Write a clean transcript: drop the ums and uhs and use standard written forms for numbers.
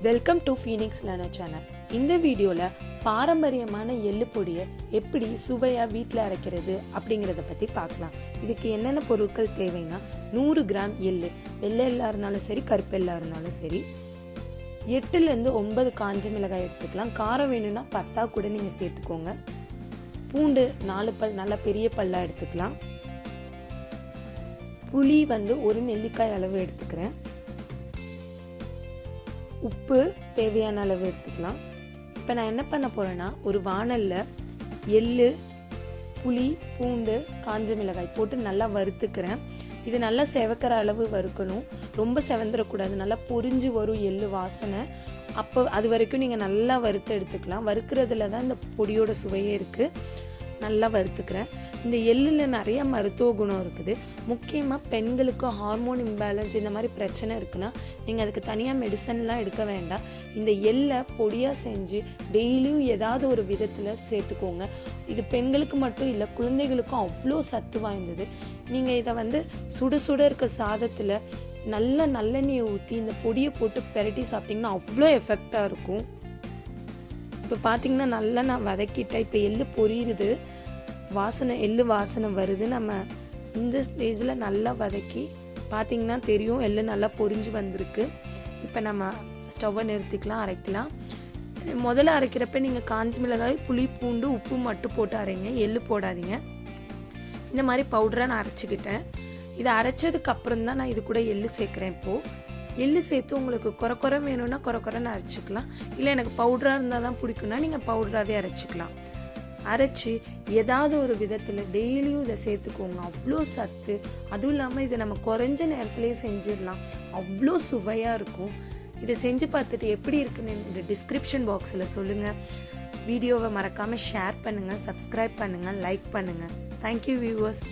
Welcome to Phoenix learner channel. இந்த வீடியோவில் பாரம்பரியமான எள்ளு பொடியை எப்படி சுவையாக வீட்டில் அரைக்கிறது அப்படிங்கிறத பற்றி பார்க்கலாம். இதுக்கு என்னென்ன பொருட்கள் தேவைன்னா 100 கிராம் எள்ளு, வெள்ளை எள்ளா இருந்தாலும் சரி கருப்பு எள்ளா இருந்தாலும் சரி, 8லேருந்து 9 காஞ்ச மிளகாய் எடுத்துக்கலாம். காரம் வேணும்னா 10 கூட நீங்கள் சேர்த்துக்கோங்க. பூண்டு 4 பல் நல்ல பெரிய பல்லாக எடுத்துக்கலாம். புளி 1 நெல்லிக்காய் அளவு எடுத்துக்கிறேன். உப்பு தேவையான அளவு எடுத்துக்கலாம். இப்போ நான் என்ன பண்ண போறேன்னா, ஒரு வாணலில் எள்ளு, புளி, பூண்டு, காஞ்ச மிளகாய் போட்டு நல்லா வறுத்துக்கிறேன். இது நல்லா செவக்கிற அளவு வறுக்கணும், ரொம்ப செவந்துடக்கூடாது. நல்லா பொரிஞ்சு வரும் எள்ளு வாசனை. அப்போ அது வரைக்கும் நீங்கள் நல்லா வறுத்து எடுத்துக்கலாம். வறுக்கிறதுல தான் இந்த பொடியோட சுவையே இருக்குது. நல்லா வறுத்துக்கிறேன். இந்த எள்ளில் நிறைய மருத்துவ குணம் இருக்குது. முக்கியமாக பெண்களுக்கு ஹார்மோன் இம்பேலன்ஸ் இந்த மாதிரி பிரச்சனை இருக்குன்னா நீங்கள் அதுக்கு தனியாக மெடிசன்லாம் எடுக்க வேண்டாம். இந்த எள்ளை பொடியாக செஞ்சு டெய்லியும் ஏதாவது ஒரு விதத்தில் சேர்த்துக்கோங்க. இது பெண்களுக்கு மட்டும் இல்லை, குழந்தைகளுக்கும் அவ்வளோ சத்து வாய்ந்தது. நீங்கள் இதை சுட சுட இருக்க சாதத்தில் நல்லெண்ணெயை ஊற்றி இந்த பொடியை போட்டு பெரட்டி சாப்பிட்டிங்கன்னா அவ்வளோ எஃபெக்டாக இருக்கும். இப்போ பார்த்தீங்கன்னா நல்லா நான் வதக்கிட்டேன். இப்போ எள்ளு பொரியுது, எள்ளு வாசனை வருது. நம்ம இந்த ஸ்டேஜில் நல்லா வதக்கி பார்த்தீங்கன்னா தெரியும், எள்ளு நல்லா பொரிஞ்சு வந்திருக்கு. இப்போ நம்ம ஸ்டவ்வை நிறுத்திக்கலாம், அரைக்கலாம். முதல்ல அரைக்கிறப்ப நீங்கள் காஞ்ச மிளகாய், புளி, பூண்டு, உப்பு மட்டும் போட்டு அரைங்க, எள்ளு போடாதீங்க. இந்த மாதிரி பவுடரை நான் அரைச்சிக்கிட்டேன். இதை அரைச்சதுக்கு அப்புறம் தான் நான் இது கூட எள்ளு சேர்க்குறேன். இப்போது எள்ளு சேர்த்து உங்களுக்கு குறை வேணும்னா குறைன்னு அரைச்சிக்கலாம். இல்லை எனக்கு பவுடராக இருந்தால் தான் பிடிக்கும்னா நீங்கள் பவுடராகவே அரைச்சிக்கலாம். அரைச்சி ஏதாவது ஒரு விதத்தில் டெய்லியும் இதை சேர்த்துக்கோங்க. அவ்வளோ சத்து. அதுவும் இல்லாமல் இதை நம்ம குறைஞ்ச நேரத்துலேயே செஞ்சிடலாம். அவ்வளோ சுவையாக இருக்கும். இதை செஞ்சு பார்த்துட்டு எப்படி இருக்குன்னு என்னோட டிஸ்கிரிப்ஷன் பாக்ஸில் சொல்லுங்கள். வீடியோவை மறக்காமல் ஷேர் பண்ணுங்கள், சப்ஸ்கிரைப் பண்ணுங்கள், லைக் பண்ணுங்கள். Thank you viewers.